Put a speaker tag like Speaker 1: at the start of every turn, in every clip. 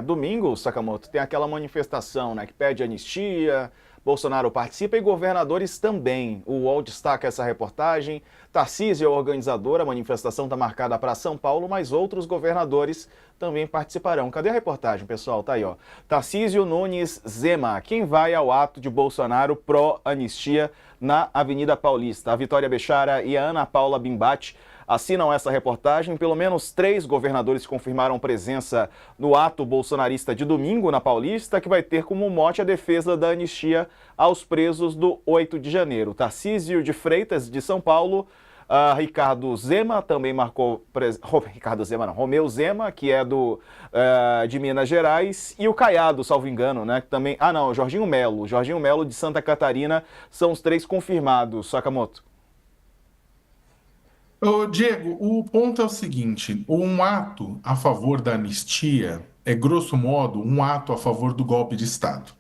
Speaker 1: Domingo, Sakamoto, tem aquela manifestação, né, que pede anistia, Bolsonaro participa e governadores também. O UOL destaca essa reportagem. Tarcísio é o organizador, a manifestação está marcada para São Paulo, mas outros governadores também participarão. Cadê a reportagem, pessoal? Tá aí, ó. Tarcísio Nunes Zema, quem vai ao ato de Bolsonaro pró-anistia na Avenida Paulista? A Vitória Bechara e a Ana Paula Bimbate assinam essa reportagem. Pelo menos 3 governadores confirmaram presença no ato bolsonarista de domingo na Paulista, que vai ter como mote a defesa da anistia aos presos do 8 de janeiro. Tarcísio de Freitas, de São Paulo, Ricardo Zema também marcou... Romeu Zema, que é de Minas Gerais, e o Caiado, salvo engano, né? Que também... Jorginho Melo, de Santa Catarina, são os 3 confirmados. Sakamoto.
Speaker 2: Ô, Diego, o ponto é o seguinte: um ato a favor da anistia é, grosso modo, um ato a favor do golpe de Estado.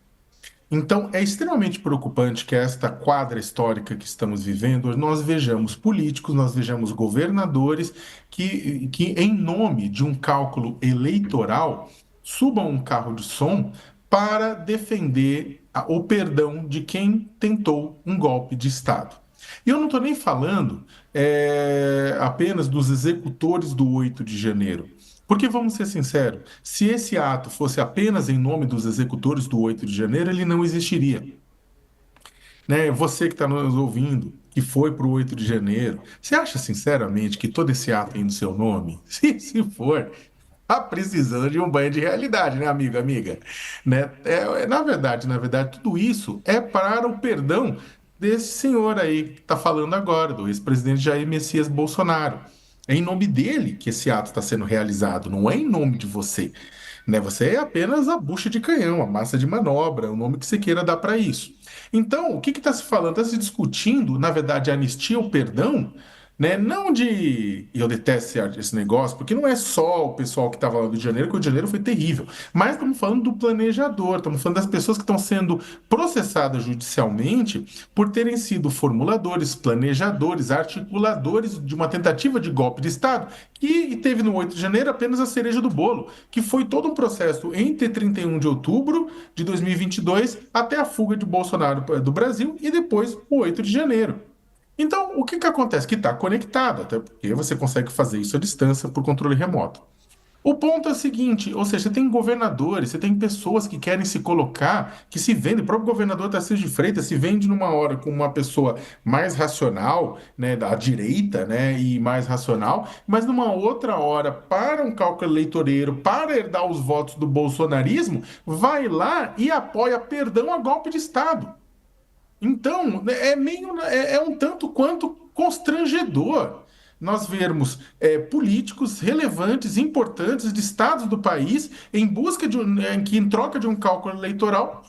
Speaker 2: Então, é extremamente preocupante que esta quadra histórica que estamos vivendo, nós vejamos políticos, nós vejamos governadores que em nome de um cálculo eleitoral, subam um carro de som para defender o perdão de quem tentou um golpe de Estado. E eu não estou nem falando apenas dos executores do 8 de janeiro. Porque, vamos ser sinceros, se esse ato fosse apenas em nome dos executores do 8 de janeiro, ele não existiria. Né? Você que está nos ouvindo, que foi para o 8 de janeiro, você acha sinceramente que todo esse ato tem no seu nome? Se for, tá precisando de um banho de realidade, né, amigo, amiga? Né? Na verdade, tudo isso é para o perdão desse senhor aí que está falando agora, do ex-presidente Jair Messias Bolsonaro. É em nome dele que esse ato está sendo realizado, não é em nome de você. Né? Você é apenas a bucha de canhão, a massa de manobra, o nome que você queira dar para isso. Então, o que está se falando? Está se discutindo, na verdade, a anistia ou perdão, né? Não de. E eu detesto esse negócio, porque não é só o pessoal que estava lá no Rio de Janeiro, que o Rio de Janeiro foi terrível. Mas estamos falando do planejador, estamos falando das pessoas que estão sendo processadas judicialmente por terem sido formuladores, planejadores, articuladores de uma tentativa de golpe de Estado, que teve no 8 de janeiro apenas a cereja do bolo, que foi todo um processo entre 31 de outubro de 2022 até a fuga de Bolsonaro do Brasil e depois o 8 de janeiro. Então, o que que acontece? Que está conectado, até porque você consegue fazer isso à distância por controle remoto. O ponto é o seguinte, ou seja, você tem governadores, você tem pessoas que querem se colocar, que se vendem, o próprio governador Tarcísio de Freitas se vende numa hora com uma pessoa mais racional, né, da direita, né, e mais racional, mas numa outra hora, para um cálculo eleitoreiro, para herdar os votos do bolsonarismo, vai lá e apoia perdão a golpe de Estado. Então, é um tanto quanto constrangedor nós vermos políticos relevantes, importantes de estados do país em busca que em troca de um cálculo eleitoral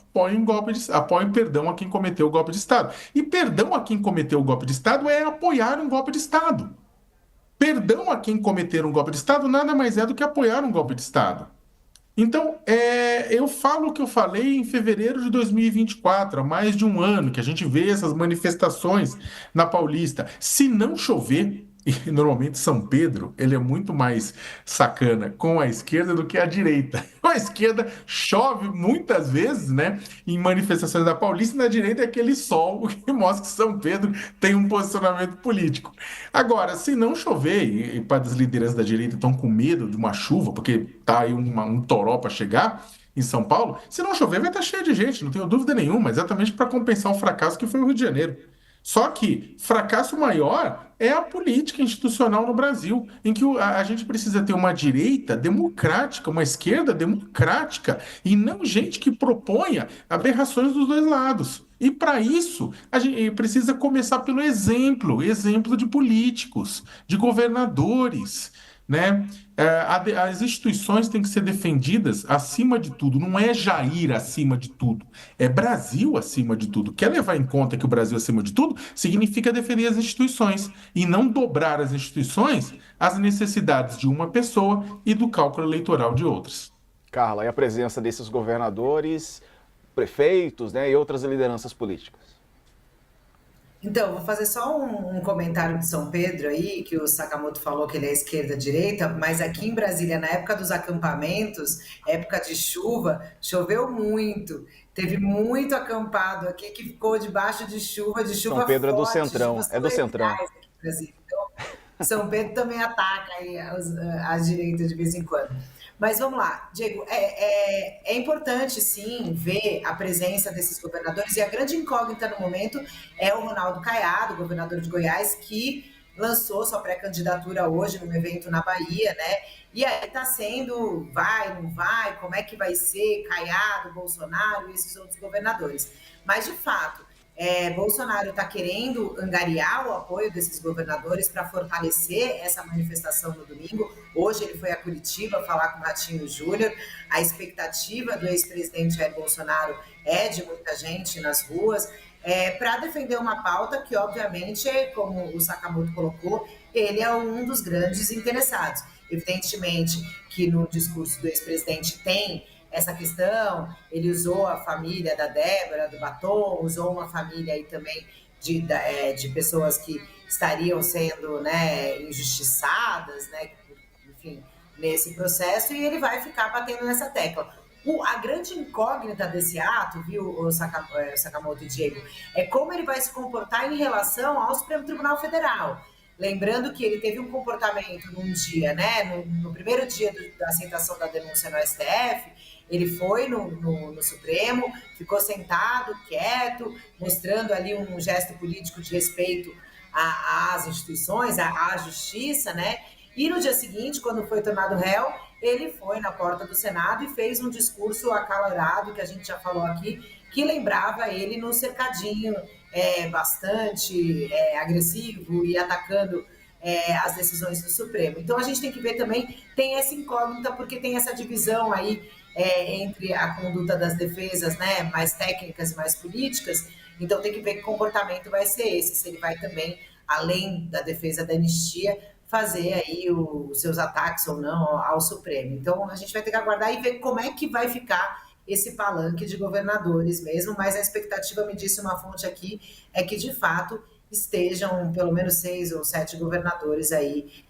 Speaker 2: apoiem perdão a quem cometeu o golpe de Estado. E perdão a quem cometeu o golpe de Estado é apoiar um golpe de Estado. Perdão a quem cometer um golpe de Estado nada mais é do que apoiar um golpe de Estado. Então, eu falo o que eu falei em fevereiro de 2024, há mais de um ano, que a gente vê essas manifestações na Paulista. Se não chover, e normalmente São Pedro, ele é muito mais sacana com a esquerda do que a direita. Com a esquerda chove muitas vezes, né, em manifestações da Paulista, e na direita é aquele sol que mostra que São Pedro tem um posicionamento político. Agora, se não chover, e para as lideranças da direita estão com medo de uma chuva, porque tá aí um toró para chegar em São Paulo, se não chover vai estar cheio de gente, não tenho dúvida nenhuma, exatamente para compensar o fracasso que foi o Rio de Janeiro. Só que fracasso maior é a política institucional no Brasil, em que a gente precisa ter uma direita democrática, uma esquerda democrática, e não gente que proponha aberrações dos dois lados. E para isso, a gente precisa começar pelo exemplo, exemplo de políticos, de governadores, né? As instituições têm que ser defendidas acima de tudo. Não é Jair acima de tudo, é Brasil acima de tudo. Quer levar em conta que o Brasil acima de tudo significa defender as instituições e não dobrar as instituições às necessidades de uma pessoa e do cálculo eleitoral de outras.
Speaker 1: Carla, e a presença desses governadores, prefeitos, né, e outras lideranças políticas?
Speaker 3: Então, vou fazer só um comentário de São Pedro aí, que o Sakamoto falou que ele é esquerda-direita, mas aqui em Brasília, na época dos acampamentos, época de chuva, choveu muito. Teve muito acampado aqui que ficou debaixo de
Speaker 1: São
Speaker 3: chuva
Speaker 1: Pedro é do
Speaker 3: forte,
Speaker 1: Centrão,
Speaker 3: chuvas
Speaker 1: é do Centrão.
Speaker 3: torrenciais aqui em Brasília. Então, São Pedro também ataca aí as direitas de vez em quando. Mas vamos lá, Diego, é importante sim ver a presença desses governadores e a grande incógnita no momento é o Ronaldo Caiado, governador de Goiás, que lançou sua pré-candidatura hoje num evento na Bahia, né? E aí está sendo, vai, não vai, como é que vai ser Caiado, Bolsonaro e esses outros governadores. Mas, de fato, Bolsonaro está querendo angariar o apoio desses governadores para fortalecer essa manifestação no domingo. Hoje ele foi a Curitiba falar com o Ratinho Júnior. A expectativa do ex-presidente Jair Bolsonaro é de muita gente nas ruas, para defender uma pauta que, obviamente, como o Sakamoto colocou, ele é um dos grandes interessados. Evidentemente que no discurso do ex-presidente tem essa questão, ele usou a família da Débora, do Batom, usou uma família aí também de pessoas que estariam sendo, né, injustiçadas, né, enfim, nesse processo, e ele vai ficar batendo nessa tecla. A grande incógnita desse ato, viu, o Sakamoto e Diego, é como ele vai se comportar em relação ao Supremo Tribunal Federal. Lembrando que ele teve um comportamento num dia, né, no primeiro dia da aceitação da denúncia no STF, ele foi no Supremo, ficou sentado, quieto, mostrando ali um gesto político de respeito às instituições, à justiça, né? E no dia seguinte, quando foi tornado réu, ele foi na porta do Senado e fez um discurso acalorado, que a gente já falou aqui, que lembrava ele no cercadinho, bastante agressivo e atacando as decisões do Supremo. Então a gente tem que ver também, tem essa incógnita, porque tem essa divisão aí entre a conduta das defesas, né, mais técnicas e mais políticas. Então tem que ver que comportamento vai ser esse, se ele vai também, além da defesa da anistia, fazer aí os seus ataques ou não ao Supremo. Então a gente vai ter que aguardar e ver como é que vai ficar esse palanque de governadores mesmo, mas a expectativa, me disse uma fonte aqui, é que de fato estejam pelo menos 6 ou 7 governadores aí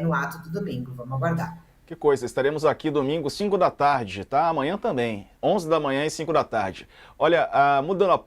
Speaker 3: no ato do domingo. Vamos aguardar.
Speaker 1: Que coisa, estaremos aqui domingo, 5 da tarde, tá? Amanhã também, 11 da manhã e 5 da tarde. Olha, mudando a